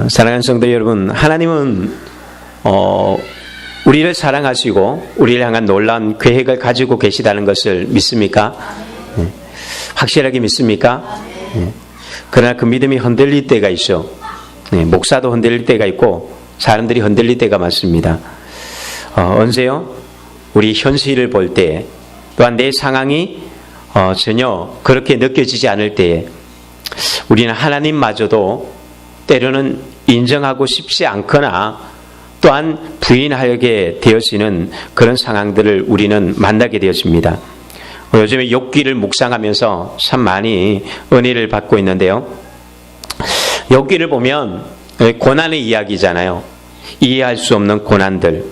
사랑하는 성도 여러분, 하나님은 우리를 사랑하시고 우리를 향한 놀라운 계획을 가지고 계시다는 것을 믿습니까? 확실하게 믿습니까? 그러나 그 믿음이 흔들릴 때가 있죠. 목사도 흔들릴 때가 있고 사람들이 흔들릴 때가 많습니다. 언제요? 우리 현실을 볼 때, 또한 내 상황이 전혀 그렇게 느껴지지 않을 때에 우리는 하나님마저도 때로는 인정하고 싶지 않거나 또한 부인하게 되어지는 그런 상황들을 우리는 만나게 되어집니다. 요즘에 욥기를 묵상하면서 참 많이 은혜를 받고 있는데요. 욥기를 보면 고난의 이야기잖아요. 이해할 수 없는 고난들.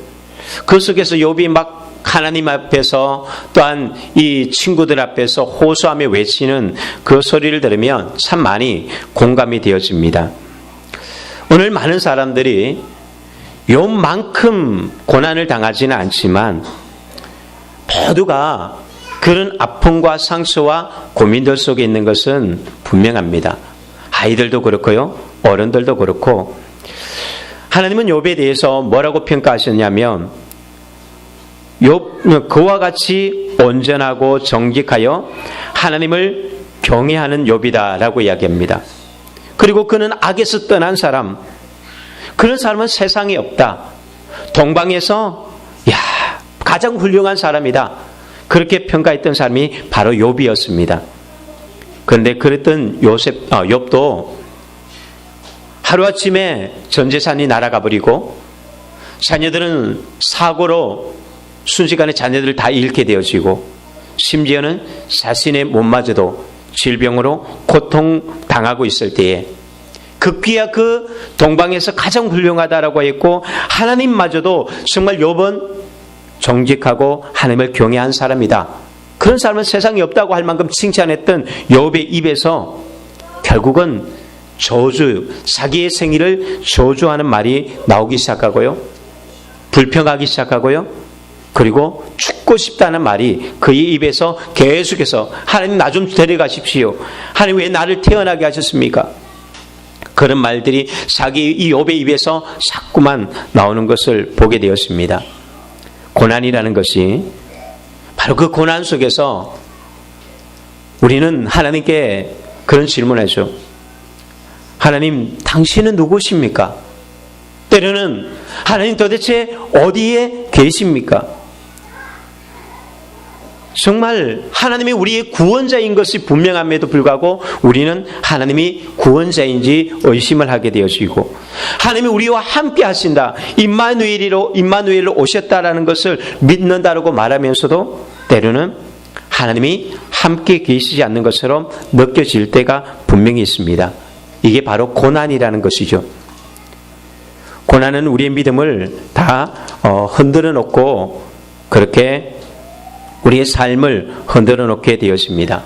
그 속에서 욥이 막 하나님 앞에서 또한 이 친구들 앞에서 호소하며 외치는 그 소리를 들으면 참 많이 공감이 되어집니다. 오늘 많은 사람들이 욥만큼 고난을 당하지는 않지만 모두가 그런 아픔과 상처와 고민들 속에 있는 것은 분명합니다. 아이들도 그렇고요, 어른들도 그렇고. 하나님은 욥에 대해서 뭐라고 평가하셨냐면, 욥 그와 같이 온전하고 정직하여 하나님을 경외하는 욥이다라고 이야기합니다. 그리고 그는 악에서 떠난 사람, 그런 사람은 세상에 없다. 동방에서 가장 훌륭한 사람이다. 그렇게 평가했던 사람이 바로 욥이었습니다. 그런데 그랬던 욥도 하루아침에 전 재산이 날아가 버리고 자녀들은 사고로 순식간에 자녀들을 다 잃게 되어지고 심지어는 자신의 몸마저도 질병으로 고통당하고 있을 때에 급기야 그 동방에서 가장 훌륭하다라고 했고 하나님마저도 정말 욥은 정직하고 하나님을 경외한 사람이다. 그런 사람은 세상에 없다고 할 만큼 칭찬했던 욥의 입에서 결국은 저주, 자기의 생일을 저주하는 말이 나오기 시작하고요. 불평하기 시작하고요. 그리고 죽고 싶다는 말이 그의 입에서 계속해서 하나님 나 좀 데려가십시오. 하나님 왜 나를 태어나게 하셨습니까? 그런 말들이 자기 이 욥의 입에서 자꾸만 나오는 것을 보게 되었습니다. 고난이라는 것이 바로 그 고난 속에서 우리는 하나님께 그런 질문을 하죠. 하나님, 당신은 누구십니까? 때로는 하나님 도대체 어디에 계십니까? 정말 하나님이 우리의 구원자인 것이 분명함에도 불구하고 우리는 하나님이 구원자인지 의심을 하게 되어지고 하나님이 우리와 함께 하신다, 임마누엘로 오셨다라는 것을 믿는다라고 말하면서도 때로는 하나님이 함께 계시지 않는 것처럼 느껴질 때가 분명히 있습니다. 이게 바로 고난이라는 것이죠. 고난은 우리의 믿음을 다 흔들어 놓고 그렇게 우리의 삶을 흔들어 놓게 되었습니다.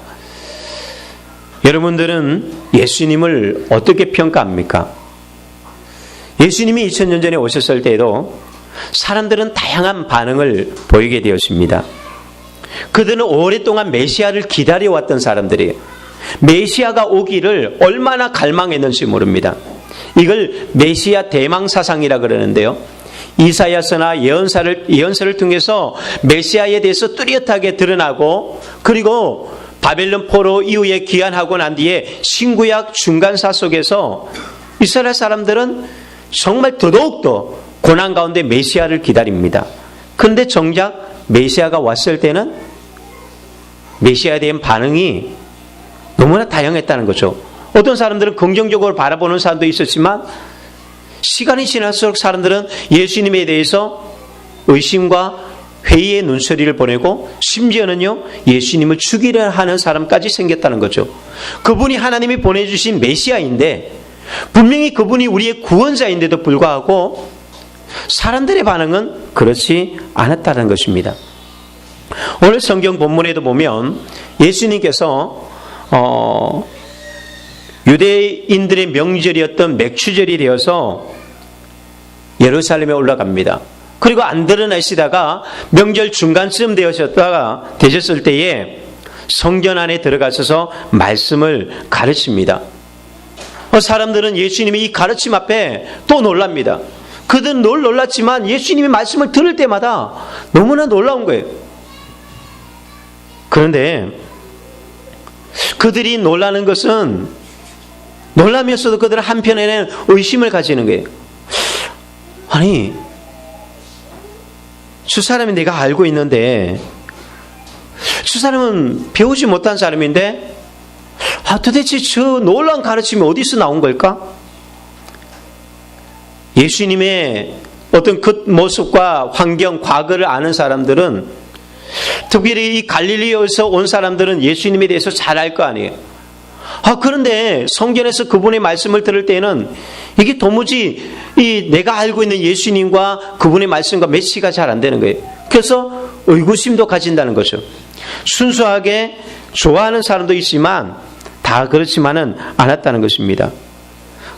여러분들은 예수님을 어떻게 평가합니까? 예수님이 2000년 전에 오셨을 때에도 사람들은 다양한 반응을 보이게 되었습니다. 그들은 오랫동안 메시아를 기다려왔던 사람들이에요. 메시아가 오기를 얼마나 갈망했는지 모릅니다. 이걸 메시아 대망사상이라 그러는데요. 이사야서나 예언서를 통해서 메시아에 대해서 뚜렷하게 드러나고 그리고 바벨론 포로 이후에 귀환하고 난 뒤에 신구약 중간사 속에서 이스라엘 사람들은 정말 더더욱더 고난 가운데 메시아를 기다립니다. 그런데 정작 메시아가 왔을 때는 메시아에 대한 반응이 너무나 다양했다는 거죠. 어떤 사람들은 긍정적으로 바라보는 사람도 있었지만 시간이 지날수록 사람들은 예수님에 대해서 의심과 회의의 눈초리를 보내고 심지어는요 예수님을 죽이려 하는 사람까지 생겼다는 거죠. 그분이 하나님이 보내주신 메시아인데 분명히 그분이 우리의 구원자인데도 불구하고 사람들의 반응은 그렇지 않았다는 것입니다. 오늘 성경 본문에도 보면 예수님께서 유대인들의 명절이었던 맥추절이 되어서 예루살렘에 올라갑니다. 그리고 안 드러나시다가 명절 중간쯤 되셨을 때에 성전 안에 들어가셔서 말씀을 가르칩니다. 사람들은 예수님의 이 가르침 앞에 또 놀랍니다. 그들은 놀랐지만 예수님이 말씀을 들을 때마다 너무나 놀라운 거예요. 그런데 그들이 놀라는 것은 놀라면서도 그들은 한편에는 의심을 가지는 거예요. 아니, 저 사람이 내가 알고 있는데 저 사람은 배우지 못한 사람인데 도대체 저 놀라운 가르침이 어디서 나온 걸까? 예수님의 어떤 그 모습과 환경, 과거를 아는 사람들은, 특별히 이 갈릴리에서 온 사람들은 예수님에 대해서 잘 알 거 아니에요. 그런데 성경에서 그분의 말씀을 들을 때는 이게 도무지 내가 알고 있는 예수님과 그분의 말씀과 매치가 잘 안 되는 거예요. 그래서 의구심도 가진다는 거죠. 순수하게 좋아하는 사람도 있지만 다 그렇지만은 않았다는 것입니다.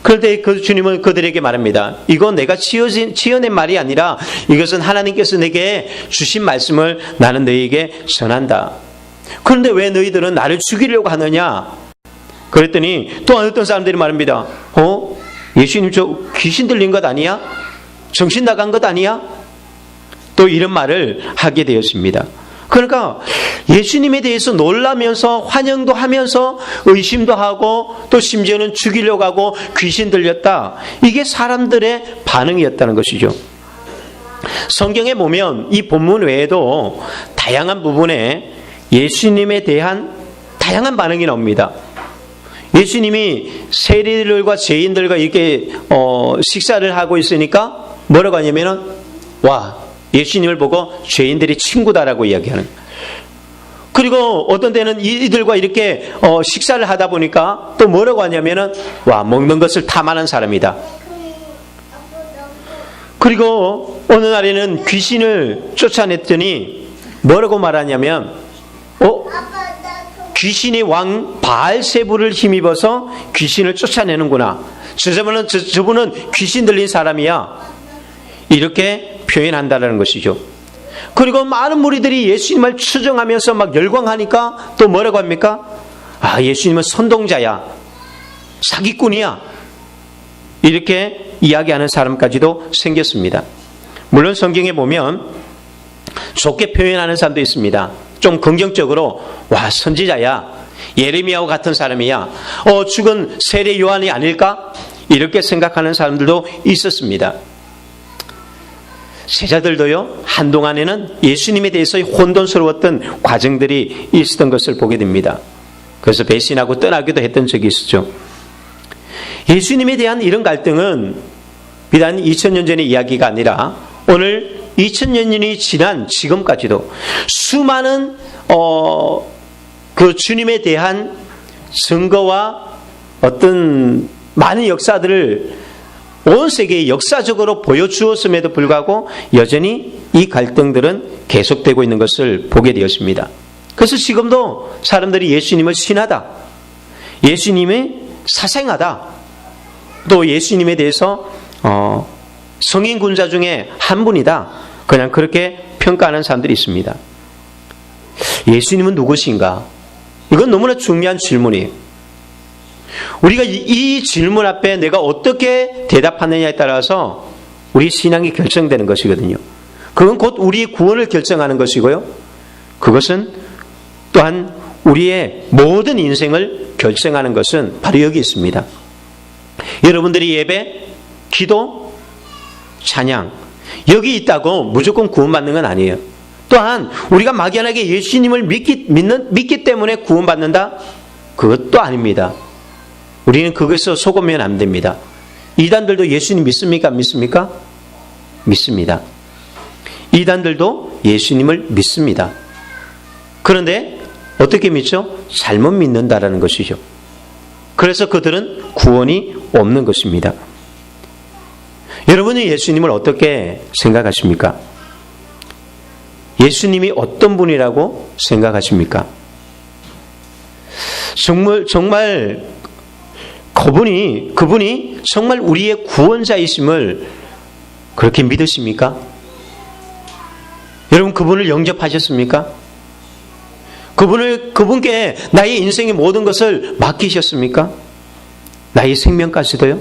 그런데 그 주님은 그들에게 말합니다. 이건 내가 지어낸 말이 아니라 이것은 하나님께서 내게 주신 말씀을 나는 너희에게 전한다. 그런데 왜 너희들은 나를 죽이려고 하느냐? 그랬더니 또 어떤 사람들이 말합니다. 예수님 저 귀신 들린 것 아니야? 정신 나간 것 아니야? 또 이런 말을 하게 되었습니다. 그러니까 예수님에 대해서 놀라면서 환영도 하면서 의심도 하고 또 심지어는 죽이려고 하고 귀신 들렸다. 이게 사람들의 반응이었다는 것이죠. 성경에 보면 이 본문 외에도 다양한 부분에 예수님에 대한 다양한 반응이 나옵니다. 예수님이 세리들과 죄인들과 이렇게 식사를 하고 있으니까 뭐라고 하냐면은 예수님을 보고 죄인들이 친구다라고 이야기하는. 그리고 어떤 때는 이들과 이렇게 식사를 하다 보니까 또 뭐라고 하냐면은 먹는 것을 탐하는 사람이다. 그리고 어느 날에는 귀신을 쫓아냈더니 뭐라고 말하냐면 귀신의 왕 바알세부를 힘입어서 귀신을 쫓아내는구나. 저분은 귀신 들린 사람이야. 이렇게 표현한다는 것이죠. 그리고 많은 무리들이 예수님을 추정하면서 막 열광하니까 또 뭐라고 합니까? 예수님은 선동자야. 사기꾼이야. 이렇게 이야기하는 사람까지도 생겼습니다. 물론 성경에 보면 좋게 표현하는 사람도 있습니다. 좀 긍정적으로 선지자야. 예레미야와 같은 사람이야. 죽은 세례 요한이 아닐까? 이렇게 생각하는 사람들도 있었습니다. 제자들도요, 한동안에는 예수님에 대해서 혼돈스러웠던 과정들이 있었던 것을 보게 됩니다. 그래서 배신하고 떠나기도 했던 적이 있었죠. 예수님에 대한 이런 갈등은 비단 2000년 전의 이야기가 아니라 오늘 2000년이 지난 지금까지도 수많은 그 주님에 대한 증거와 어떤 많은 역사들을 온 세계에 역사적으로 보여주었음에도 불구하고 여전히 이 갈등들은 계속되고 있는 것을 보게 되었습니다. 그래서 지금도 사람들이 예수님을 신하다, 예수님이 사생하다, 또 예수님에 대해서 성인 군자 중에 한 분이다, 그냥 그렇게 평가하는 사람들이 있습니다. 예수님은 누구신가? 이건 너무나 중요한 질문이에요. 우리가 이 질문 앞에 내가 어떻게 대답하느냐에 따라서 우리 신앙이 결정되는 것이거든요. 그건 곧 우리의 구원을 결정하는 것이고요. 그것은 또한 우리의 모든 인생을 결정하는 것은 바로 여기 있습니다. 여러분들이 예배, 기도, 찬양 여기 있다고 무조건 구원받는 건 아니에요. 또한 우리가 막연하게 예수님을 믿기 때문에 구원받는다? 그것도 아닙니다. 우리는 그것에서 속으면 안 됩니다. 이단들도 예수님 믿습니까? 믿습니까? 믿습니다. 이단들도 예수님을 믿습니다. 그런데 어떻게 믿죠? 잘못 믿는다라는 것이죠. 그래서 그들은 구원이 없는 것입니다. 여러분이 예수님을 어떻게 생각하십니까? 예수님이 어떤 분이라고 생각하십니까? 정말 그분이 정말 우리의 구원자이심을 그렇게 믿으십니까? 여러분 그분을 영접하셨습니까? 그분께 나의 인생의 모든 것을 맡기셨습니까? 나의 생명까지도요?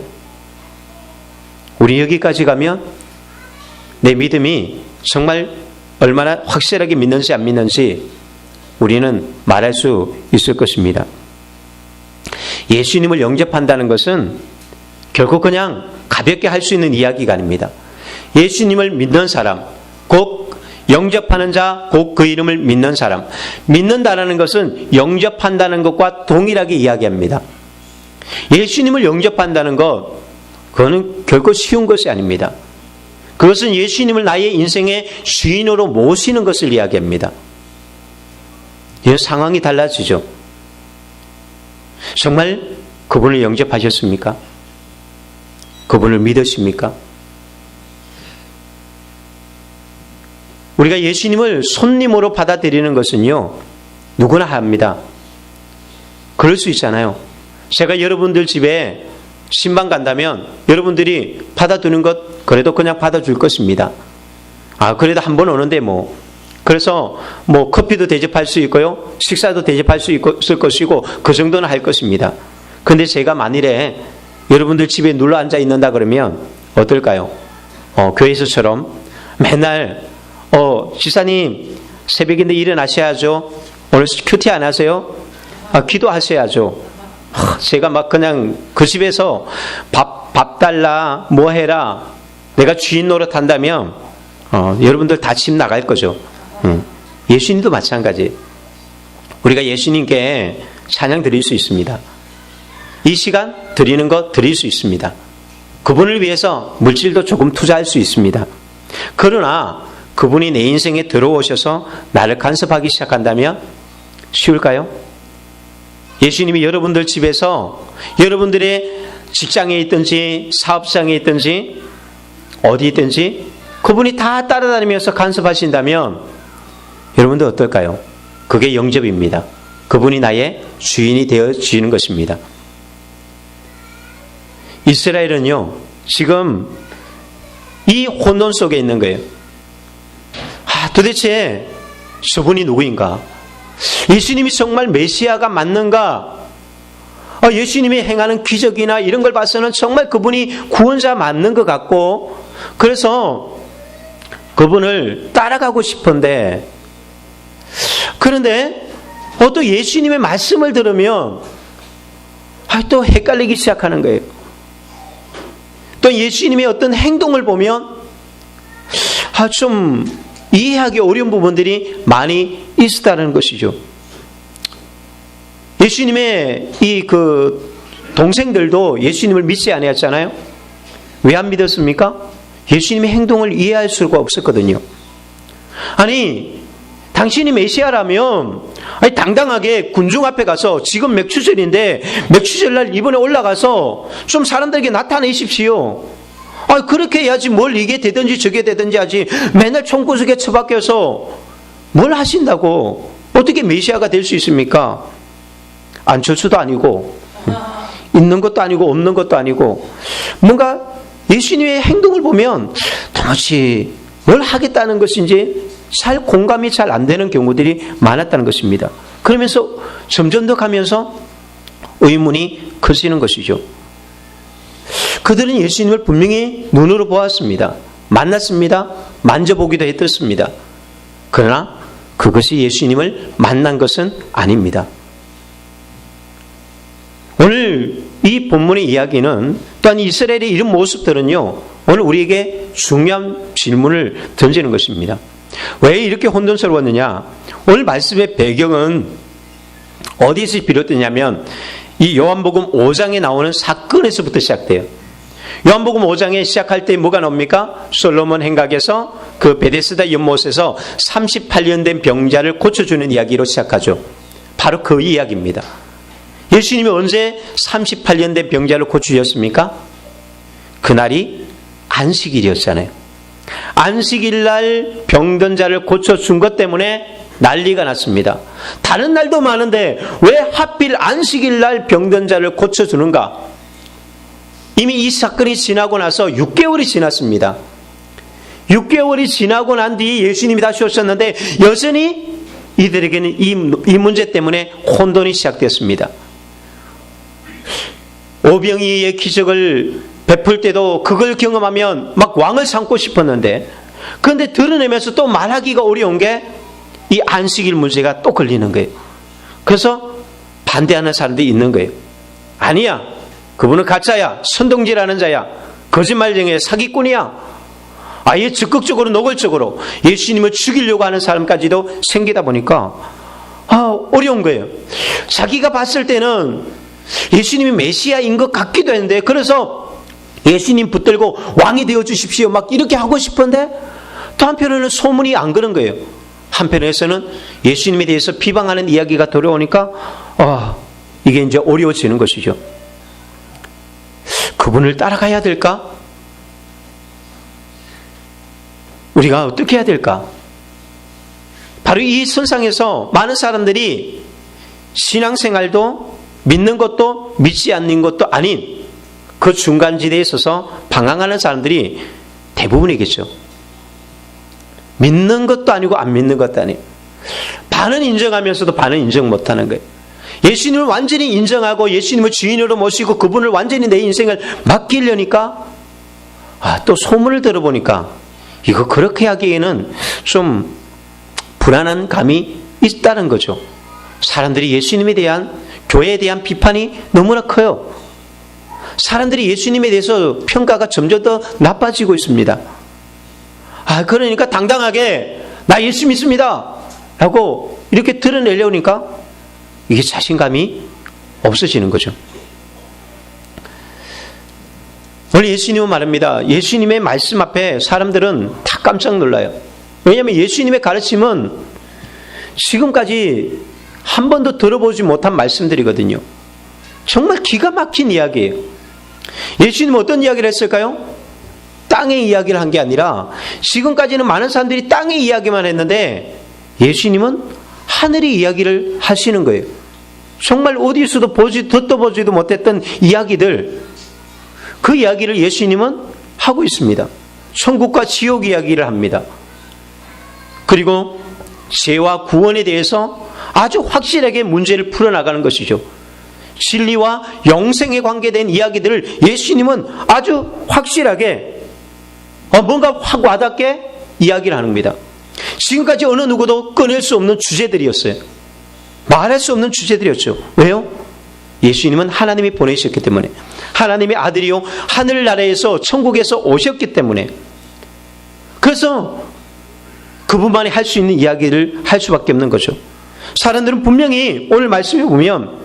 우리 여기까지 가면 내 믿음이 정말 얼마나 확실하게 믿는지 안 믿는지 우리는 말할 수 있을 것입니다. 예수님을 영접한다는 것은 결국 그냥 가볍게 할 수 있는 이야기가 아닙니다. 예수님을 믿는 사람, 곧 영접하는 자, 곧 그 이름을 믿는 사람. 믿는다는 것은 영접한다는 것과 동일하게 이야기합니다. 예수님을 영접한다는 것, 그거는 결코 쉬운 것이 아닙니다. 그것은 예수님을 나의 인생의 주인으로 모시는 것을 이야기합니다. 이 상황이 달라지죠. 정말 그분을 영접하셨습니까? 그분을 믿으십니까? 우리가 예수님을 손님으로 받아들이는 것은요, 누구나 합니다. 그럴 수 있잖아요. 제가 여러분들 집에 신방 간다면 여러분들이 받아두는 것 그래도 그냥 받아줄 것입니다. 그래도 한 번 오는데 뭐. 그래서 뭐 커피도 대접할 수 있고요. 식사도 대접할 수 있을 것이고 그 정도는 할 것입니다. 근데 제가 만일에 여러분들 집에 눌러 앉아 있는다 그러면 어떨까요? 교회에서처럼 맨날 지사님 새벽인데 일어나셔야죠. 오늘 큐티 안 하세요? 기도하셔야죠. 제가 막 그냥 그 집에서 밥 달라 뭐 해라 내가 주인 노릇한다면 여러분들 다 집 나갈 거죠. 예수님도 마찬가지. 우리가 예수님께 찬양 드릴 수 있습니다. 이 시간 드리는 것 드릴 수 있습니다. 그분을 위해서 물질도 조금 투자할 수 있습니다. 그러나 그분이 내 인생에 들어오셔서 나를 간섭하기 시작한다면 쉬울까요? 예수님이 여러분들 집에서 여러분들의 직장에 있든지 사업장에 있든지 어디 있든지 그분이 다 따라다니면서 간섭하신다면 여러분들 어떨까요? 그게 영접입니다. 그분이 나의 주인이 되어지는 것입니다. 이스라엘은요, 지금 이 혼돈 속에 있는 거예요. 도대체 저분이 누구인가? 예수님이 정말 메시아가 맞는가? 예수님이 행하는 기적이나 이런 걸 봐서는 정말 그분이 구원자 맞는 것 같고, 그래서 그분을 따라가고 싶은데, 그런데 또 예수님의 말씀을 들으면 또 헷갈리기 시작하는 거예요. 또 예수님의 어떤 행동을 보면 좀 이해하기 어려운 부분들이 많이 있었다는 것이죠. 예수님의 동생들도 예수님을 믿지 않았잖아요. 왜 안 믿었습니까? 예수님의 행동을 이해할 수가 없었거든요. 당신이 메시아라면 당당하게 군중 앞에 가서 지금 맥추절인데 맥추절날 이번에 올라가서 좀 사람들에게 나타내십시오. 그렇게 해야지 뭘 이게 되든지 저게 되든지 하지 맨날 총구석에 처박혀서 뭘 하신다고 어떻게 메시아가 될 수 있습니까? 안철수도 아니고 있는 것도 아니고 없는 것도 아니고 뭔가 예수님의 행동을 보면 도무지 뭘 하겠다는 것인지 잘 공감이 잘 안 되는 경우들이 많았다는 것입니다. 그러면서 점점 더 가면서 의문이 커지는 것이죠. 그들은 예수님을 분명히 눈으로 보았습니다. 만났습니다. 만져보기도 했었습니다. 그러나 그것이 예수님을 만난 것은 아닙니다. 오늘 이 본문의 이야기는 또한 이스라엘의 이런 모습들은요, 오늘 우리에게 중요한 질문을 던지는 것입니다. 왜 이렇게 혼돈스러웠느냐? 오늘 말씀의 배경은 어디서 비롯되냐면 이 요한복음 5장에 나오는 사건에서부터 시작돼요. 요한복음 5장에 시작할 때 뭐가 나옵니까? 솔로몬 행각에서 그 베데스다 연못에서 38년 된 병자를 고쳐주는 이야기로 시작하죠. 바로 그 이야기입니다. 예수님이 언제 38년 된 병자를 고치셨습니까? 그날이 안식일이었잖아요. 안식일 날 병든 자를 고쳐준 것 때문에 난리가 났습니다. 다른 날도 많은데 왜 하필 안식일 날 병든 자를 고쳐주는가? 이미 이 사건이 지나고 나서 6개월이 지났습니다. 6개월이 지나고 난 뒤에 예수님이 다시 오셨는데 여전히 이들에게는 이 문제 때문에 혼돈이 시작됐습니다. 오병이의 기적을 베풀 때도 그걸 경험하면 막 왕을 삼고 싶었는데, 그런데 드러내면서 또 말하기가 어려운 게 이 안식일 문제가 또 걸리는 거예요. 그래서 반대하는 사람들이 있는 거예요. 아니야, 그분은 가짜야, 선동질하는 자야, 거짓말쟁이야, 사기꾼이야. 아예 적극적으로 노골적으로 예수님을 죽이려고 하는 사람까지도 생기다 보니까 어려운 거예요. 자기가 봤을 때는 예수님이 메시아인 것 같기도 했는데, 그래서 예수님 붙들고 왕이 되어 주십시오 막 이렇게 하고 싶은데, 또 한편으로는 소문이 안 그런 거예요. 한편에서는 예수님에 대해서 비방하는 이야기가 들어오니까 이게 이제 어려워지는 것이죠. 그분을 따라가야 될까? 우리가 어떻게 해야 될까? 바로 이 선상에서 많은 사람들이 신앙생활도 믿는 것도 믿지 않는 것도 아닌 그 중간지대에 있어서 방황하는 사람들이 대부분이겠죠. 믿는 것도 아니고 안 믿는 것도 아니에요. 반은 인정하면서도 반은 인정 못하는 거예요. 예수님을 완전히 인정하고 예수님을 주인으로 모시고 그분을 완전히 내 인생을 맡기려니까 또 소문을 들어보니까 이거 그렇게 하기에는 좀 불안한 감이 있다는 거죠. 사람들이 예수님에 대한, 교회에 대한 비판이 너무나 커요. 사람들이 예수님에 대해서 평가가 점점 더 나빠지고 있습니다. 그러니까 당당하게 나 예수 믿습니다 라고 이렇게 드러내려니까 이게 자신감이 없어지는 거죠. 원래 예수님은 말합니다. 예수님의 말씀 앞에 사람들은 다 깜짝 놀라요. 왜냐하면 예수님의 가르침은 지금까지 한 번도 들어보지 못한 말씀들이거든요. 정말 기가 막힌 이야기예요. 예수님은 어떤 이야기를 했을까요? 땅의 이야기를 한 게 아니라, 지금까지는 많은 사람들이 땅의 이야기만 했는데 예수님은 하늘의 이야기를 하시는 거예요. 정말 어디서도 듣도 보지도 못했던 이야기들, 그 이야기를 예수님은 하고 있습니다. 천국과 지옥 이야기를 합니다. 그리고 죄와 구원에 대해서 아주 확실하게 문제를 풀어나가는 것이죠. 진리와 영생에 관계된 이야기들을 예수님은 아주 확실하게 뭔가 확 와닿게 이야기를 하는 겁니다. 지금까지 어느 누구도 꺼낼 수 없는 주제들이었어요. 말할 수 없는 주제들이었죠. 왜요? 예수님은 하나님이 보내셨기 때문에, 하나님의 아들이요 하늘나라에서 천국에서 오셨기 때문에, 그래서 그분만이 할 수 있는 이야기를 할 수밖에 없는 거죠. 사람들은 분명히 오늘 말씀에 보면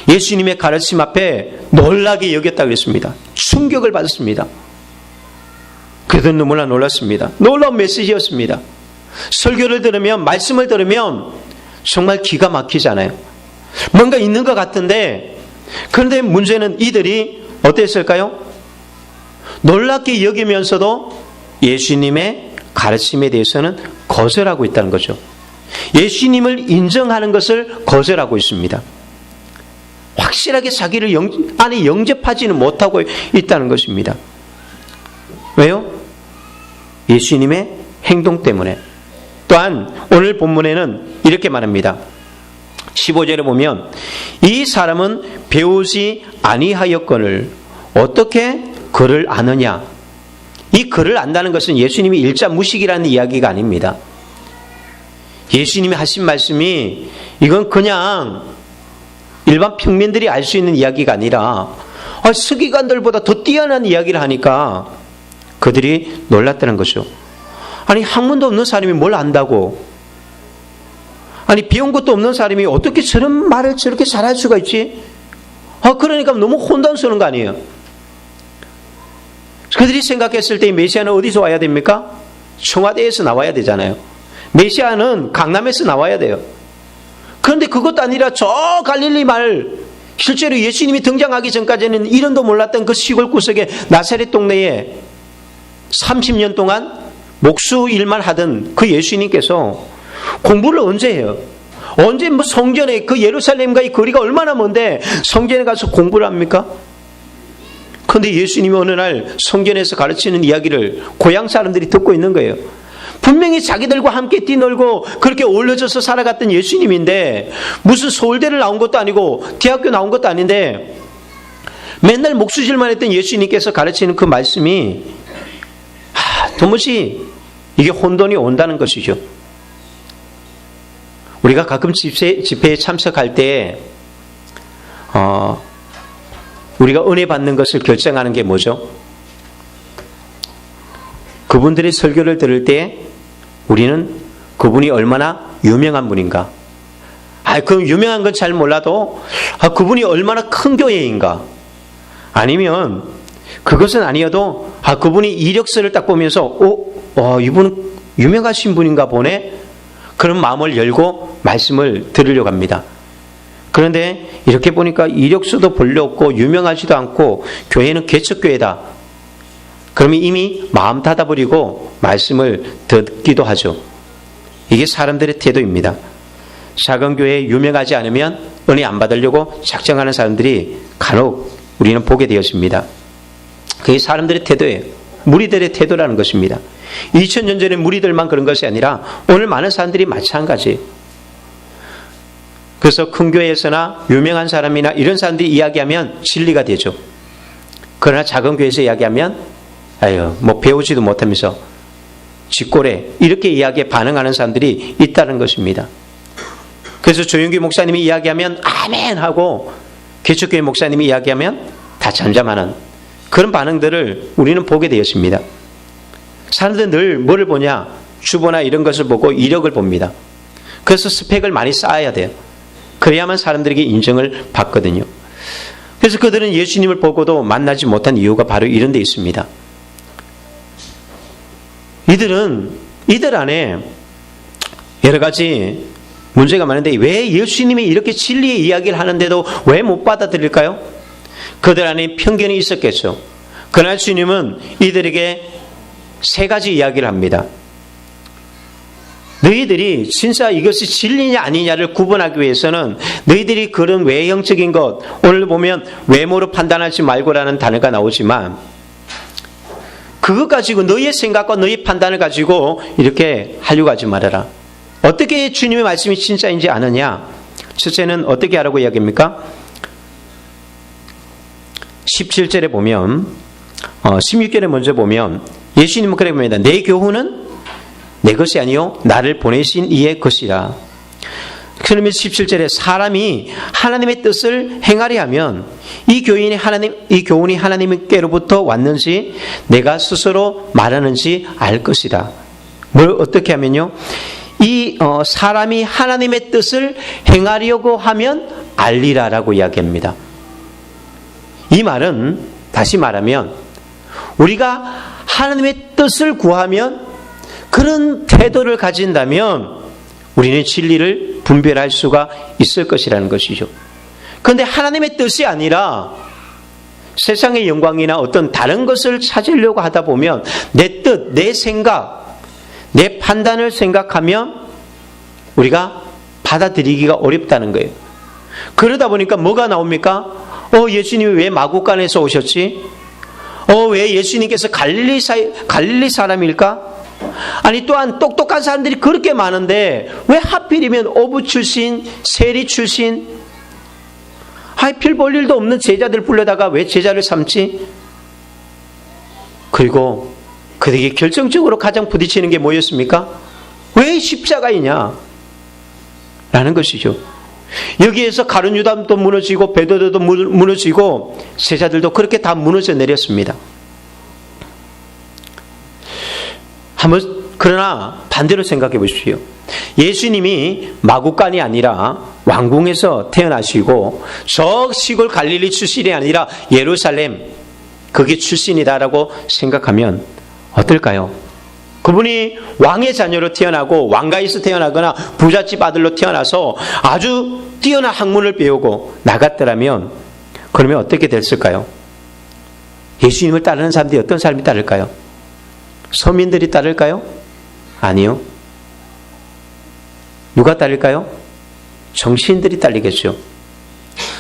예수님의 가르침 앞에 놀라게 여겼다고 했습니다. 충격을 받았습니다. 그래도 너무나 놀랐습니다. 놀라운 메시지였습니다. 설교를 들으면, 말씀을 들으면 정말 기가 막히잖아요. 뭔가 있는 것 같은데, 그런데 문제는 이들이 어땠을까요? 놀랍게 여기면서도 예수님의 가르침에 대해서는 거절하고 있다는 거죠. 예수님을 인정하는 것을 거절하고 있습니다. 확실하게 자기를 안에 영접하지는 못하고 있다는 것입니다. 왜요? 예수님의 행동 때문에. 또한 오늘 본문에는 이렇게 말합니다. 15절에 보면 이 사람은 배우지 아니하였거늘 어떻게 그를 아느냐. 이 그를 안다는 것은 예수님이 일자 무식이라는 이야기가 아닙니다. 예수님이 하신 말씀이 이건 그냥 일반 평민들이 알 수 있는 이야기가 아니라 서기관들보다 더 뛰어난 이야기를 하니까 그들이 놀랐다는 거죠. 아니, 학문도 없는 사람이 뭘 안다고? 아니, 배운 것도 없는 사람이 어떻게 저런 말을 저렇게 잘할 수가 있지? 그러니까 너무 혼돈스러운 거 아니에요? 그들이 생각했을 때 메시아는 어디서 와야 됩니까? 청와대에서 나와야 되잖아요. 메시아는 강남에서 나와야 돼요. 그런데 그것도 아니라 저 갈릴리 말, 실제로 예수님이 등장하기 전까지는 이름도 몰랐던 그 시골 구석에 나사렛 동네에 30년 동안 목수 일만 하던 그 예수님께서 공부를 언제 해요? 언제 성전에, 그 예루살렘과의 거리가 얼마나 먼데 성전에 가서 공부를 합니까? 그런데 예수님이 어느 날 성전에서 가르치는 이야기를 고향 사람들이 듣고 있는 거예요. 분명히 자기들과 함께 뛰놀고 그렇게 어울려져서 살아갔던 예수님인데, 무슨 서울대를 나온 것도 아니고 대학교 나온 것도 아닌데 맨날 목수질만 했던 예수님께서 가르치는 그 말씀이 도무지 이게 혼돈이 온다는 것이죠. 우리가 가끔 집회에 참석할 때 우리가 은혜 받는 것을 결정하는 게 뭐죠? 그분들의 설교를 들을 때 우리는 그분이 얼마나 유명한 분인가? 그 유명한 건 잘 몰라도 그분이 얼마나 큰 교회인가? 아니면 그것은 아니어도 그분이 이력서를 딱 보면서 이분은 유명하신 분인가 보네? 그런 마음을 열고 말씀을 들으려고 합니다. 그런데 이렇게 보니까 이력서도 별로 없고 유명하지도 않고 교회는 개척교회다. 그러면 이미 마음 닫아버리고 말씀을 듣기도 하죠. 이게 사람들의 태도입니다. 작은 교회에 유명하지 않으면 은혜 안 받으려고 작정하는 사람들이 간혹 우리는 보게 되었습니다. 그게 사람들의 태도예요. 무리들의 태도라는 것입니다. 2000년 전에 무리들만 그런 것이 아니라 오늘 많은 사람들이 마찬가지예요. 그래서 큰 교회에서나 유명한 사람이나 이런 사람들이 이야기하면 진리가 되죠. 그러나 작은 교회에서 이야기하면 배우지도 못하면서 쥐꼬래 이렇게 이야기에 반응하는 사람들이 있다는 것입니다. 그래서 조영기 목사님이 이야기하면 아멘 하고 개척교회 목사님이 이야기하면 다 잠잠하는 그런 반응들을 우리는 보게 되었습니다. 사람들은 늘 뭐를 보냐? 주보나 이런 것을 보고 이력을 봅니다. 그래서 스펙을 많이 쌓아야 돼요. 그래야만 사람들에게 인정을 받거든요. 그래서 그들은 예수님을 보고도 만나지 못한 이유가 바로 이런 데 있습니다. 이들 안에 여러 가지 문제가 많은데 왜 예수님이 이렇게 진리의 이야기를 하는데도 왜 못 받아들일까요? 그들 안에 편견이 있었겠죠. 그러나 주님은 이들에게 세 가지 이야기를 합니다. 너희들이 진짜 이것이 진리냐 아니냐를 구분하기 위해서는 너희들이 그런 외형적인 것, 오늘 보면 외모로 판단하지 말고라는 단어가 나오지만 그것 가지고 너희의 생각과 너희의 판단을 가지고 이렇게 하려고 하지 말아라. 어떻게 주님의 말씀이 진짜인지 아느냐? 첫째는 어떻게 하라고 이야기합니까? 17절에 보면 16절에 먼저 보면 예수님은 그래 봅니다. 내 교훈은 내 것이 아니요 나를 보내신 이의 것이라. 그러면 17절에 사람이 하나님의 뜻을 행하려 하면 이 교훈이 하나님께로부터 왔는지 내가 스스로 말하는지 알 것이다. 뭘 어떻게 하면요? 사람이 하나님의 뜻을 행하려고 하면 알리라라고 이야기합니다. 이 말은 다시 말하면 우리가 하나님의 뜻을 구하면 그런 태도를 가진다면 우리는 진리를 분별할 수가 있을 것이라는 것이죠. 그런데 하나님의 뜻이 아니라 세상의 영광이나 어떤 다른 것을 찾으려고 하다 보면 내 뜻, 내 생각, 내 판단을 생각하면 우리가 받아들이기가 어렵다는 거예요. 그러다 보니까 뭐가 나옵니까? 예수님이 왜 마구간에서 오셨지? 왜 예수님께서 갈릴리 사람일까? 아니 또한 똑똑한 사람들이 그렇게 많은데 왜 하필이면 어부 출신, 세리 출신, 별 볼 일도 없는 제자들 불러다가 왜 제자를 삼지? 그리고 그들에게 결정적으로 가장 부딪히는 게 뭐였습니까? 왜 십자가이냐? 라는 것이죠. 여기에서 가룟 유다도 무너지고 베드로도 무너지고 제자들도 그렇게 다 무너져 내렸습니다. 그러나 반대로 생각해 보십시오. 예수님이 마구간이 아니라 왕궁에서 태어나시고 저 시골 갈릴리 출신이 아니라 예루살렘 그게 출신이다라고 생각하면 어떨까요? 그분이 왕의 자녀로 태어나고 왕가에서 태어나거나 부잣집 아들로 태어나서 아주 뛰어난 학문을 배우고 나갔더라면 그러면 어떻게 됐을까요? 예수님을 따르는 사람들이 어떤 사람이 따를까요? 서민들이 따를까요? 아니요. 누가 따를까요? 정치인들이 따르겠죠.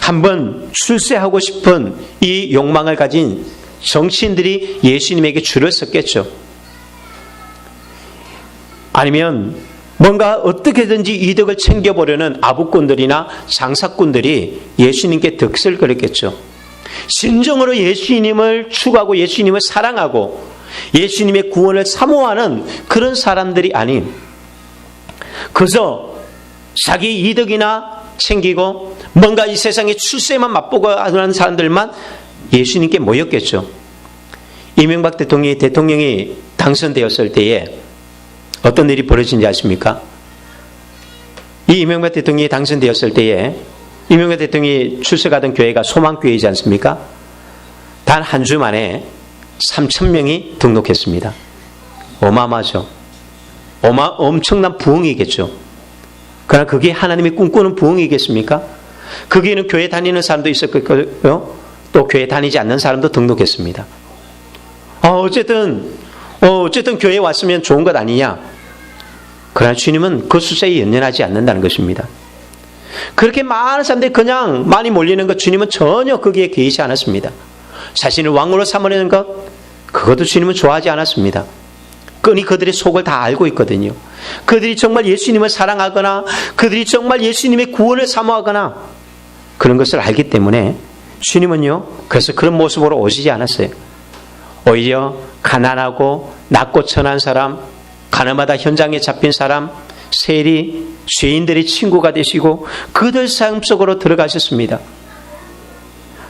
한번 출세하고 싶은 이 욕망을 가진 정치인들이 예수님에게 줄을 섰겠죠. 아니면 뭔가 어떻게든지 이득을 챙겨보려는 아부꾼들이나 장사꾼들이 예수님께 득실거렸겠죠. 진정으로 예수님을 추구하고 예수님을 사랑하고 예수님의 구원을 사모하는 그런 사람들이 아닌 그저 자기 이득이나 챙기고 뭔가 이 세상의 출세만 맛보고 하는 사람들만 예수님께 모였겠죠. 이명박 대통령이 당선되었을 때에 어떤 일이 벌어진지 아십니까? 이 이명박 대통령이 당선되었을 때에 이명박 대통령이 출석하던 교회가 소망교회이지 않습니까? 단 한 주 만에 3,000명이 등록했습니다. 어마어마하죠. 엄청난 부흥이겠죠. 그러나 그게 하나님이 꿈꾸는 부흥이겠습니까? 거기에는 교회 다니는 사람도 있었고요. 또 교회 다니지 않는 사람도 등록했습니다. 어쨌든 교회에 왔으면 좋은 것 아니냐. 그러나 주님은 그 숫자에 연연하지 않는다는 것입니다. 그렇게 많은 사람들이 그냥 많이 몰리는 것 주님은 전혀 거기에 개의치 않았습니다. 자신을 왕으로 삼으려는 것 그것도 주님은 좋아하지 않았습니다. 끈히 그들의 속을 다 알고 있거든요. 그들이 정말 예수님을 사랑하거나 그들이 정말 예수님의 구원을 사모하거나 그런 것을 알기 때문에 주님은요 그래서 그런 모습으로 오시지 않았어요. 오히려 가난하고 낮고 천한 사람, 가늠하다 현장에 잡힌 사람, 세리, 죄인들의 친구가 되시고 그들 삶 속으로 들어가셨습니다.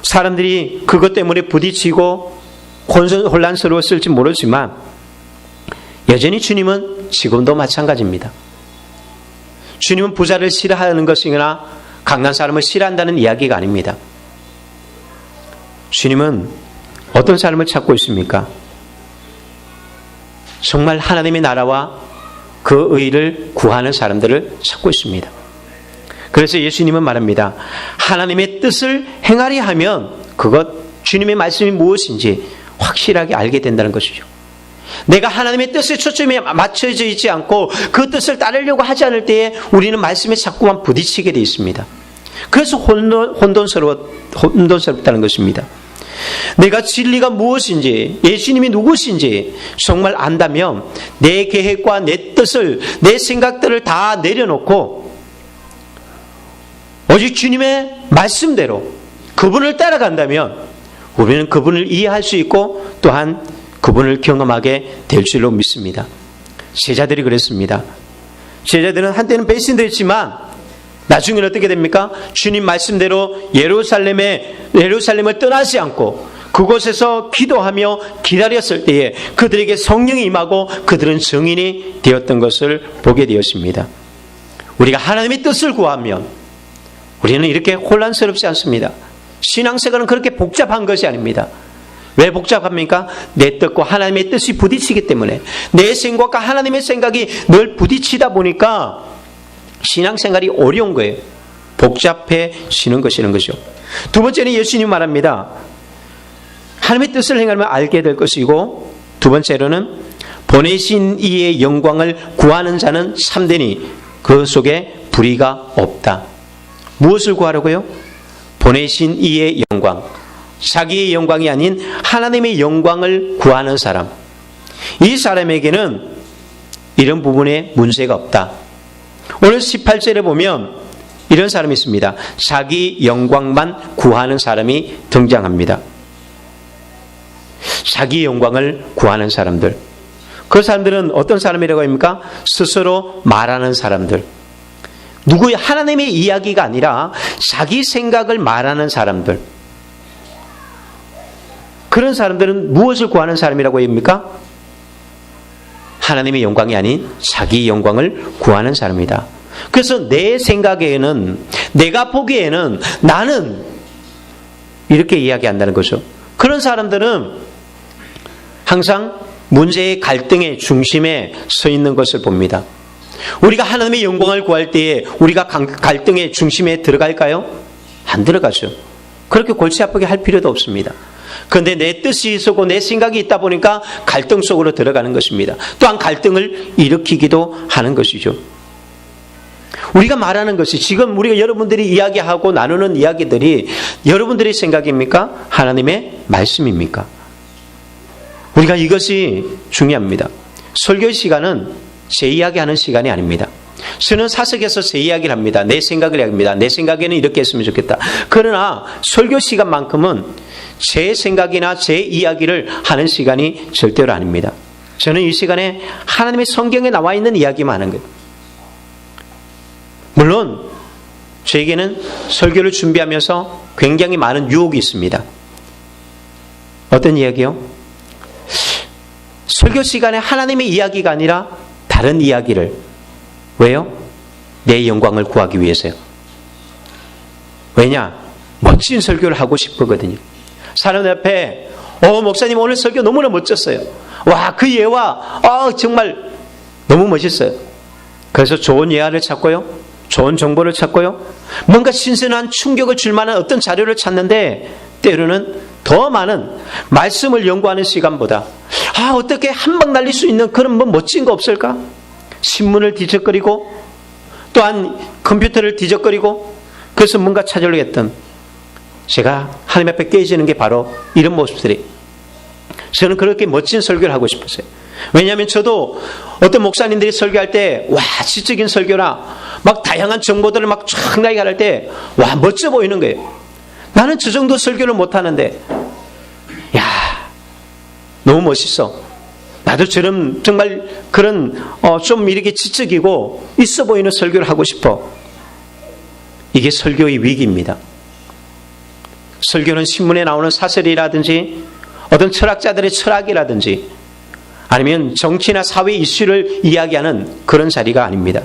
사람들이 그것 때문에 부딪히고 혼란스러웠을지 모르지만 여전히 주님은 지금도 마찬가지입니다. 주님은 부자를 싫어하는 것이거나 강한 사람을 싫어한다는 이야기가 아닙니다. 주님은 어떤 사람을 찾고 있습니까? 정말 하나님의 나라와 그 의를 구하는 사람들을 찾고 있습니다. 그래서 예수님은 말합니다. 하나님의 뜻을 행하려 하면 그것 주님의 말씀이 무엇인지 확실하게 알게 된다는 것이죠. 내가 하나님의 뜻에 초점이 맞춰져 있지 않고 그 뜻을 따르려고 하지 않을 때에 우리는 말씀에 자꾸만 부딪히게 되어 있습니다. 그래서 혼돈스럽다는 것입니다. 내가 진리가 무엇인지 예수님이 누구신지 정말 안다면 내 계획과 내 뜻을 내 생각들을 다 내려놓고 오직 주님의 말씀대로 그분을 따라간다면 우리는 그분을 이해할 수 있고 또한 그분을 경험하게 될 줄로 믿습니다. 제자들이 그랬습니다. 제자들은 한때는 배신됐지만 나중에는 어떻게 됩니까? 주님 말씀대로 예루살렘을 떠나지 않고 그곳에서 기도하며 기다렸을 때에 그들에게 성령이 임하고 그들은 증인이 되었던 것을 보게 되었습니다. 우리가 하나님의 뜻을 구하면 우리는 이렇게 혼란스럽지 않습니다. 신앙생활은 그렇게 복잡한 것이 아닙니다. 왜 복잡합니까? 내 뜻과 하나님의 뜻이 부딪히기 때문에 내 생각과 하나님의 생각이 늘 부딪히다 보니까 신앙생활이 어려운 거예요. 복잡해지는 것이라는 것이죠. 두 번째는 예수님 말합니다. 하나님의 뜻을 행하면 알게 될 것이고 두 번째로는 보내신 이의 영광을 구하는 자는 참되니 그 속에 불의가 없다. 무엇을 구하라고요? 보내신 이의 영광. 자기의 영광이 아닌 하나님의 영광을 구하는 사람. 이 사람에게는 이런 부분에 문제가 없다. 오늘 18절에 보면 이런 사람이 있습니다. 자기 영광만 구하는 사람이 등장합니다. 자기 영광을 구하는 사람들. 그 사람들은 어떤 사람이라고 합니까? 스스로 말하는 사람들. 누구의 하나님의 이야기가 아니라 자기 생각을 말하는 사람들. 그런 사람들은 무엇을 구하는 사람이라고 합니까? 하나님의 영광이 아닌 자기 영광을 구하는 사람이다. 그래서 내 생각에는 내가 보기에는 나는 이렇게 이야기한다는 거죠. 그런 사람들은 항상 문제의 갈등의 중심에 서 있는 것을 봅니다. 우리가 하나님의 영광을 구할 때에 우리가 갈등의 중심에 들어갈까요? 안 들어가죠. 그렇게 골치 아프게 할 필요도 없습니다. 그런데 내 뜻이 있었고 내 생각이 있다 보니까 갈등 속으로 들어가는 것입니다. 또한 갈등을 일으키기도 하는 것이죠. 우리가 말하는 것이 지금 우리가 여러분들이 이야기하고 나누는 이야기들이 여러분들의 생각입니까? 하나님의 말씀입니까? 우리가 이것이 중요합니다. 설교 시간은 제 이야기하는 시간이 아닙니다. 저는 사석에서 제 이야기를 합니다. 내 생각을 합니다. 내 생각에는 이렇게 했으면 좋겠다. 그러나 설교 시간만큼은 제 생각이나 제 이야기를 하는 시간이 절대로 아닙니다. 저는 이 시간에 하나님의 성경에 나와 있는 이야기만 하는 거예요. 물론 저에게는 설교를 준비하면서 굉장히 많은 유혹이 있습니다. 어떤 이야기요? 설교 시간에 하나님의 이야기가 아니라 다른 이야기를. 왜요? 내 영광을 구하기 위해서요. 왜냐? 멋진 설교를 하고 싶거든요. 사람들 앞에 목사님 오늘 설교 너무나 멋졌어요. 와, 그 예화 정말 너무 멋있어요. 그래서 좋은 예화를 찾고요, 좋은 정보를 찾고요, 뭔가 신선한 충격을 줄 만한 어떤 자료를 찾는데, 때로는 더 많은 말씀을 연구하는 시간보다 어떻게 한 방 날릴 수 있는 그런 멋진 거 없을까? 신문을 뒤적거리고 또한 컴퓨터를 뒤적거리고, 그래서 뭔가 찾으려고 했던, 제가 하나님 앞에 깨지는 게 바로 이런 모습들이, 저는 그렇게 멋진 설교를 하고 싶었어요. 왜냐하면 저도 어떤 목사님들이 설교할 때 지적인 설교나 막 다양한 정보들을 막 쫙 나갈 때 멋져 보이는 거예요. 나는 저 정도 설교를 못하는데 너무 멋있어. 나도 저런 정말 그런 좀 이렇게 지적이고 있어 보이는 설교를 하고 싶어. 이게 설교의 위기입니다. 설교는 신문에 나오는 사설이라든지 어떤 철학자들의 철학이라든지 아니면 정치나 사회 이슈를 이야기하는 그런 자리가 아닙니다.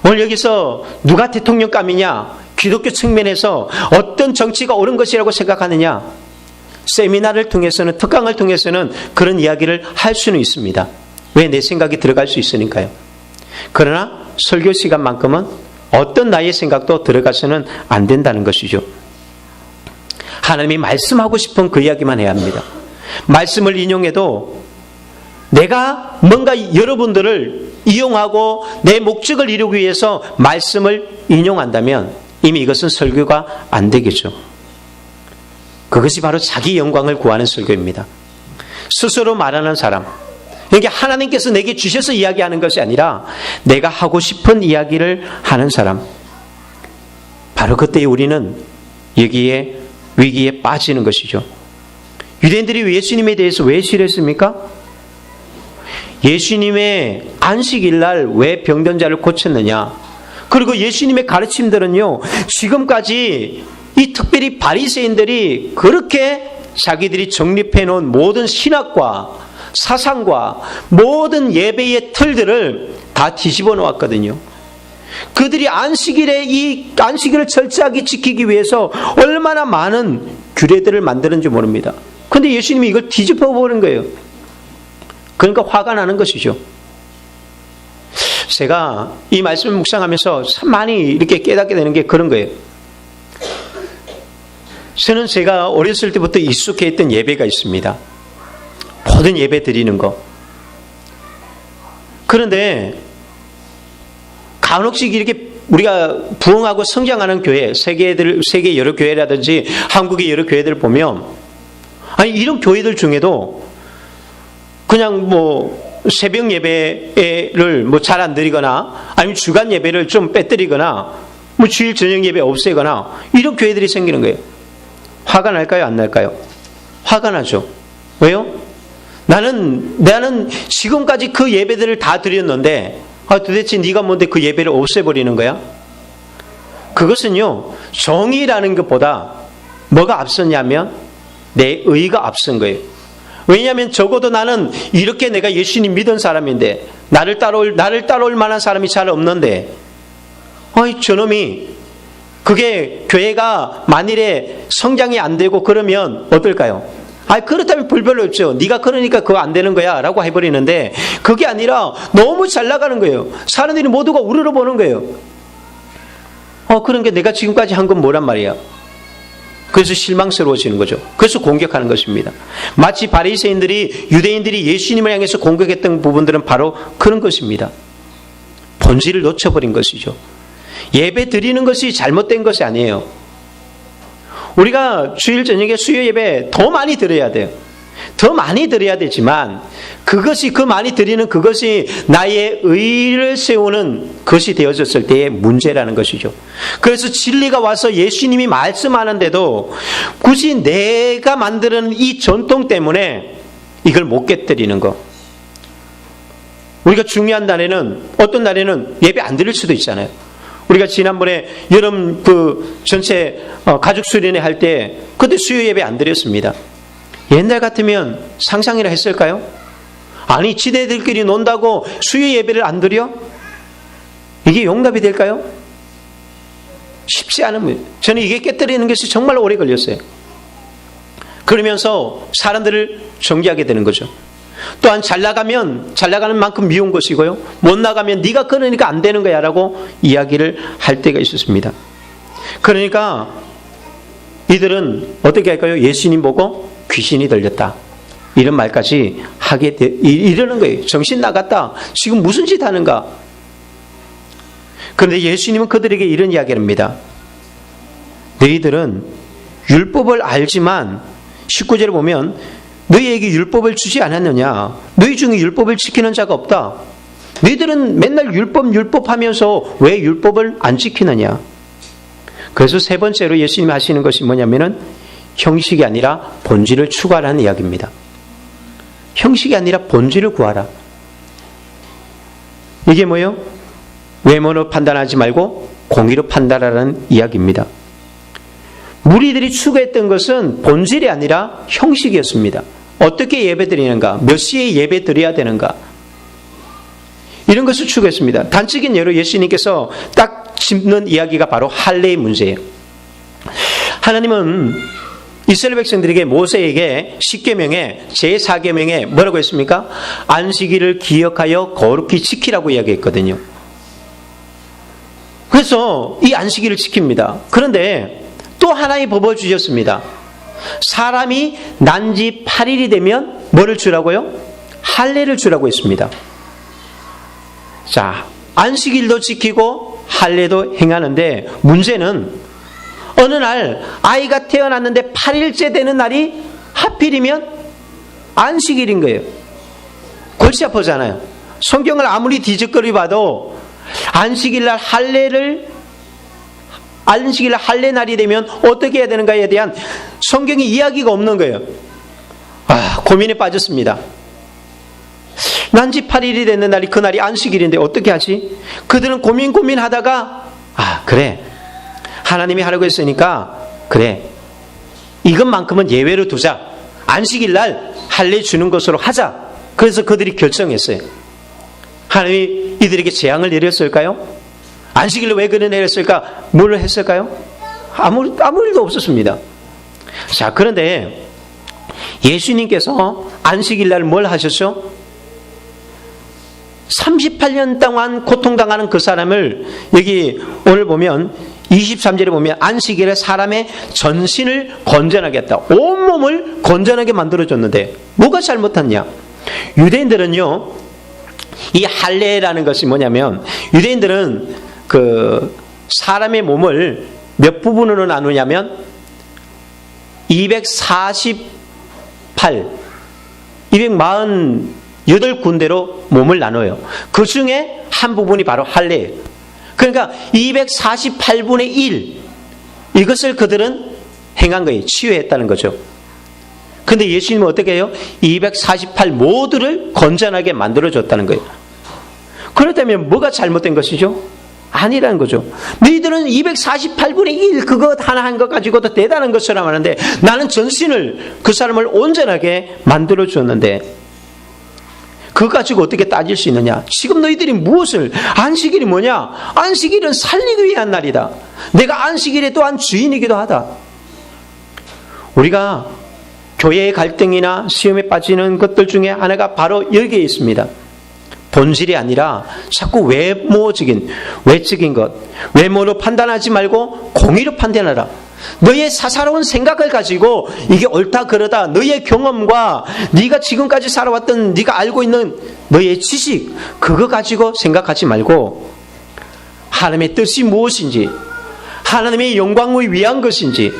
오늘 여기서 누가 대통령감이냐, 기독교 측면에서 어떤 정치가 옳은 것이라고 생각하느냐, 세미나를 통해서는, 특강을 통해서는 그런 이야기를 할 수는 있습니다. 왜? 내 생각이 들어갈 수 있으니까요. 그러나 설교 시간만큼은 어떤 나의 생각도 들어가서는 안 된다는 것이죠. 하나님이 말씀하고 싶은 그 이야기만 해야 합니다. 말씀을 인용해도 내가 뭔가 여러분들을 이용하고 내 목적을 이루기 위해서 말씀을 인용한다면 이미 이것은 설교가 안 되겠죠. 그것이 바로 자기 영광을 구하는 설교입니다. 스스로 말하는 사람, 그러니까 하나님께서 내게 주셔서 이야기하는 것이 아니라 내가 하고 싶은 이야기를 하는 사람, 바로 그때 우리는 여기에 위기에 빠지는 것이죠. 유대인들이 예수님에 대해서 왜 싫어했습니까? 예수님의 안식일날 왜 병든 자를 고쳤느냐? 그리고 예수님의 가르침들은요, 지금까지 이 특별히 바리새인들이 그렇게 자기들이 정립해 놓은 모든 신학과 사상과 모든 예배의 틀들을 다 뒤집어 놓았거든요. 그들이 이 안식일을 철저하게 지키기 위해서 얼마나 많은 규례들을 만드는지 모릅니다. 그런데 예수님이 이걸 뒤집어 버린 거예요. 그러니까 화가 나는 것이죠. 제가 이 말씀을 묵상하면서 참 많이 이렇게 깨닫게 되는 게 그런 거예요. 저는 제가 어렸을 때부터 익숙해 있던 예배가 있습니다. 모든 예배 드리는 거. 그런데 간혹씩 이렇게 우리가 부흥하고 성장하는 교회, 세계 여러 교회라든지 한국의 여러 교회들 보면, 이런 교회들 중에도 그냥 새벽 예배를 잘 안 드리거나 아니면 주간 예배를 좀 빼뜨리거나 주일 저녁 예배 없애거나 이런 교회들이 생기는 거예요. 화가 날까요? 안 날까요? 화가 나죠. 왜요? 나는 지금까지 그 예배들을 다 드렸는데 도대체 네가 뭔데 그 예배를 없애버리는 거야? 그것은요, 정의라는 것보다 뭐가 앞섰냐면 내 의가 앞선 거예요. 왜냐하면 적어도 나는 이렇게 내가 예수님 믿은 사람인데 나를 따라올 만한 사람이 잘 없는데 저놈이 그게 교회가 만일에 성장이 안 되고 그러면 어떨까요? 그렇다면 불별로 없죠. 네가 그러니까 그거 안 되는 거야 라고 해버리는데, 그게 아니라 너무 잘 나가는 거예요. 사람들이 모두가 우러러보는 거예요. 그런 게 내가 지금까지 한 건 뭐란 말이야. 그래서 실망스러워지는 거죠. 그래서 공격하는 것입니다. 마치 바리새인들이 유대인들이 예수님을 향해서 공격했던 부분들은 바로 그런 것입니다. 본질을 놓쳐버린 것이죠. 예배 드리는 것이 잘못된 것이 아니에요. 우리가 주일 저녁에 수요 예배 더 많이 드려야 돼요. 더 많이 드려야 되지만 그 많이 드리는 그것이 나의 의를 세우는 것이 되어졌을 때의 문제라는 것이죠. 그래서 진리가 와서 예수님이 말씀하는데도 굳이 내가 만드는 이 전통 때문에 이걸 못 깨뜨리는 거. 우리가 중요한 날에는, 어떤 날에는 예배 안 드릴 수도 있잖아요. 우리가 지난번에 여름 전체 가족 수련회 할 때 그때 수요 예배 안 드렸습니다. 옛날 같으면 상상이라 했을까요? 아니, 지대들끼리 논다고 수요 예배를 안 드려? 이게 용납이 될까요? 쉽지 않은 거예요. 저는 이게 깨뜨리는 것이 정말 오래 걸렸어요. 그러면서 사람들을 정죄하게 되는 거죠. 또한 잘 나가는 만큼 미운 것이고요. 못 나가면 네가 그러니까 안 되는 거야 라고 이야기를 할 때가 있었습니다. 그러니까 이들은 어떻게 할까요? 예수님 보고 귀신이 들렸다, 이런 말까지 이러는 거예요. 정신 나갔다, 지금 무슨 짓 하는가. 그런데 예수님은 그들에게 이런 이야기를 합니다. 너희들은 율법을 알지만 19절에 보면 너희에게 율법을 주지 않았느냐? 너희 중에 율법을 지키는 자가 없다. 너희들은 맨날 율법 하면서 왜 율법을 안 지키느냐? 그래서 세 번째로 예수님이 하시는 것이 뭐냐면은 형식이 아니라 본질을 추구하라는 이야기입니다. 형식이 아니라 본질을 구하라. 이게 뭐예요? 외모로 판단하지 말고 공의로 판단하라는 이야기입니다. 무리들이 추구했던 것은 본질이 아니라 형식이었습니다. 어떻게 예배드리는가? 몇 시에 예배드려야 되는가? 이런 것을 추구했습니다. 단적인 예로 예수님께서 딱 짚는 이야기가 바로 할례의 문제예요. 하나님은 이스라엘 백성들에게 모세에게 10계명에 제4계명에 뭐라고 했습니까? 안식일을 기억하여 거룩히 지키라고 이야기했거든요. 그래서 이 안식일을 지킵니다. 그런데 또 하나의 법을 주셨습니다. 사람이 난지 8일이 되면 뭐를 주라고요? 할례를 주라고 했습니다. 자, 안식일도 지키고 할례도 행하는데 문제는 어느 날 아이가 태어났는데 8일째 되는 날이 하필이면 안식일인 거예요. 골치 아프잖아요. 성경을 아무리 뒤적거리 봐도 안식일날 할례 날이 되면 어떻게 해야 되는가에 대한 성경의 이야기가 없는 거예요. 고민에 빠졌습니다. 난지 8일이 되는 날이 그날이 안식일인데 어떻게 하지? 그들은 고민하다가 그래, 하나님이 하라고 했으니까 그래, 이것만큼은 예외로 두자. 안식일날 할례 주는 것으로 하자. 그래서 그들이 결정했어요. 하나님이 이들에게 재앙을 내렸을까요? 안식일로 왜 그를 내렸을까? 뭘 했을까요? 아무 일도 없었습니다. 자, 그런데 예수님께서 안식일날 뭘 하셨죠? 38년 동안 고통당하는 그 사람을 여기 오늘 보면 23절에 보면 안식일에 사람의 전신을 건전하게 했다. 온몸을 건전하게 만들어줬는데 뭐가 잘못했냐? 유대인들은요, 이 할례라는 것이 뭐냐면 유대인들은 그 사람의 몸을 몇 부분으로 나누냐면 248군데로 몸을 나눠요. 그 중에 한 부분이 바로 할례예요. 그러니까 248분의 1 이것을 그들은 행한 거예요. 치유했다는 거죠. 근데 예수님은 어떻게 해요? 248 모두를 건전하게 만들어줬다는 거예요. 그렇다면 뭐가 잘못된 것이죠? 아니라는 거죠. 너희들은 248분의 1 그것 하나 한 것 가지고도 대단한 것처럼 하는데 나는 전신을, 그 사람을 온전하게 만들어줬는데 그거 가지고 어떻게 따질 수 있느냐? 지금 너희들이 무엇을, 안식일이 뭐냐? 안식일은 살리기 위한 날이다. 내가 안식일의 또한 주인이기도 하다. 우리가 교회의 갈등이나 시험에 빠지는 것들 중에 하나가 바로 여기에 있습니다. 본질이 아니라 자꾸 외적인 것, 외모로 판단하지 말고 공의로 판단하라. 너의 사사로운 생각을 가지고 이게 옳다 그러다, 너의 경험과 네가 지금까지 살아왔던 네가 알고 있는 너의 지식, 그거 가지고 생각하지 말고 하나님의 뜻이 무엇인지, 하나님의 영광을 위한 것인지,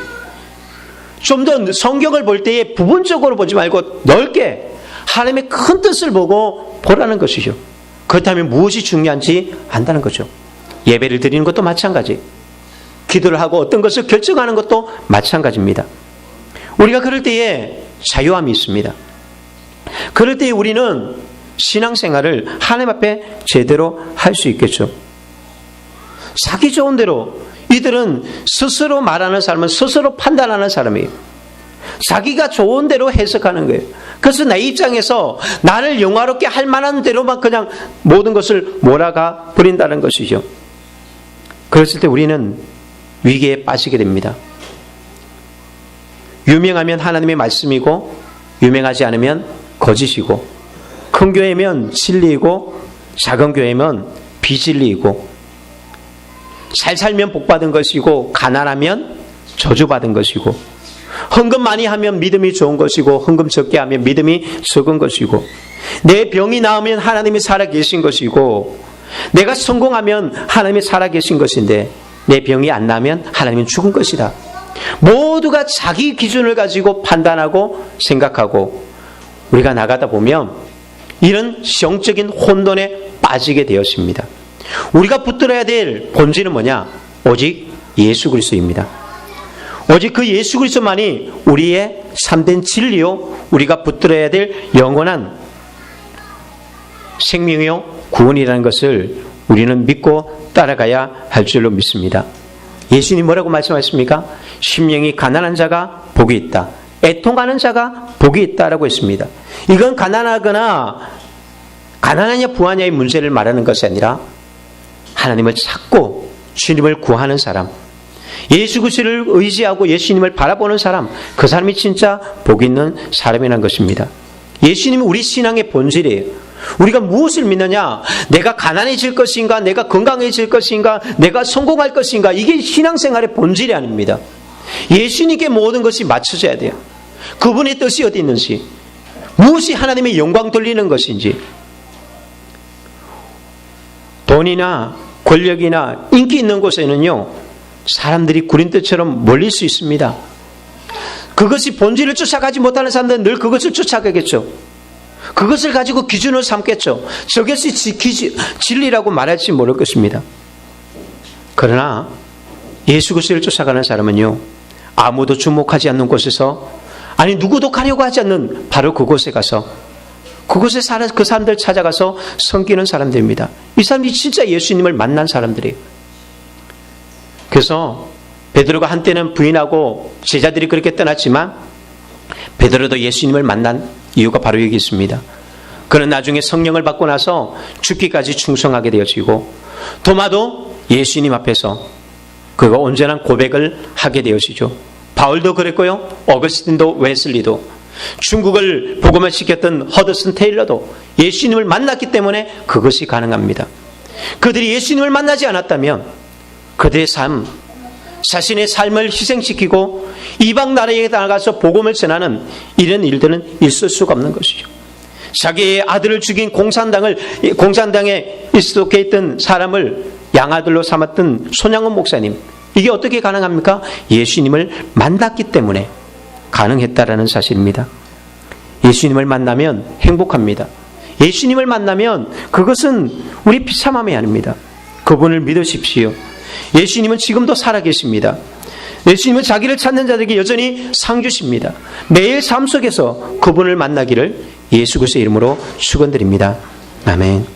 좀 더 성경을 볼 때에 부분적으로 보지 말고 넓게 하나님의 큰 뜻을 보고 보라는 것이죠. 그렇다면 무엇이 중요한지 안다는 거죠. 예배를 드리는 것도 마찬가지. 기도를 하고 어떤 것을 결정하는 것도 마찬가지입니다. 우리가 그럴 때에 자유함이 있습니다. 그럴 때에 우리는 신앙생활을 하나님 앞에 제대로 할 수 있겠죠. 자기 좋은 대로 이들은 스스로 말하는 사람은 스스로 판단하는 사람이에요. 자기가 좋은 대로 해석하는 거예요. 그래서 내 입장에서 나를 영화롭게 할 만한 대로만 그냥 모든 것을 몰아가 버린다는 것이죠. 그랬을 때 우리는 위기에 빠지게 됩니다. 유명하면 하나님의 말씀이고 유명하지 않으면 거짓이고 큰 교회면 진리이고 작은 교회면 비진리이고 잘 살면 복받은 것이고 가난하면 저주받은 것이고 헌금 많이 하면 믿음이 좋은 것이고 헌금 적게 하면 믿음이 적은 것이고 내 병이 나으면 하나님이 살아계신 것이고 내가 성공하면 하나님이 살아계신 것인데 내 병이 안 나면 하나님은 죽은 것이다. 모두가 자기 기준을 가지고 판단하고 생각하고 우리가 나가다 보면 이런 영적인 혼돈에 빠지게 되었습니다. 우리가 붙들어야 될 본질은 뭐냐? 오직 예수 그리스도입니다. 오직 그 예수 그리스도만이 우리의 참된 진리요 우리가 붙들어야 될 영원한 생명이요 구원이라는 것을 우리는 믿고 따라가야 할 줄로 믿습니다. 예수님 뭐라고 말씀하십니까? 심령이 가난한 자가 복이 있다. 애통하는 자가 복이 있다라고 했습니다. 이건 가난하냐 부하냐의 문제를 말하는 것이 아니라 하나님을 찾고 주님을 구하는 사람, 예수 그리스도를 의지하고 예수님을 바라보는 사람, 그 사람이 진짜 복 있는 사람이라는 것입니다. 예수님이 우리 신앙의 본질이에요. 우리가 무엇을 믿느냐? 내가 가난해질 것인가? 내가 건강해질 것인가? 내가 성공할 것인가? 이게 신앙생활의 본질이 아닙니다. 예수님께 모든 것이 맞춰져야 돼요. 그분의 뜻이 어디 있는지, 무엇이 하나님의 영광 돌리는 것인지, 돈이나 권력이나 인기 있는 곳에는요 사람들이 구린 뜻처럼 몰릴 수 있습니다. 그것이 본질을 쫓아가지 못하는 사람들은 늘 그것을 쫓아가겠죠. 그것을 가지고 기준을 삼겠죠. 저것이 진리라고 말할지 모를 것입니다. 그러나 예수 그리스도를 쫓아가는 사람은요 아무도 주목하지 않는 곳에서, 아니 누구도 가려고 하지 않는 바로 그곳에 가서 그곳에 그 사람들 찾아가서 섬기는 사람들입니다. 이 사람들이 진짜 예수님을 만난 사람들이에요. 그래서 베드로가 한때는 부인하고 제자들이 그렇게 떠났지만 베드로도 예수님을 만난 이유가 바로 여기 있습니다. 그는 나중에 성령을 받고 나서 죽기까지 충성하게 되어지고, 도마도 예수님 앞에서 그가 온전한 고백을 하게 되어지죠. 바울도 그랬고요, 어거스틴도 웨슬리도, 중국을 복음을 시켰던 허드슨 테일러도 예수님을 만났기 때문에 그것이 가능합니다. 그들이 예수님을 만나지 않았다면 그들의 삶, 자신의 삶을 희생시키고 이방 나라에 나가서 복음을 전하는 이런 일들은 있을 수가 없는 것이죠. 자기의 아들을 죽인 공산당에 속해 있던 사람을 양아들로 삼았던 손양원 목사님, 이게 어떻게 가능합니까? 예수님을 만났기 때문에 가능했다라는 사실입니다. 예수님을 만나면 행복합니다. 예수님을 만나면 그것은 우리 비참함이 아닙니다. 그분을 믿으십시오. 예수님은 지금도 살아계십니다. 예수님은 자기를 찾는 자들에게 여전히 상 주십니다. 매일 삶 속에서 그분을 만나기를 예수 그리스도의 이름으로 축원드립니다. 아멘.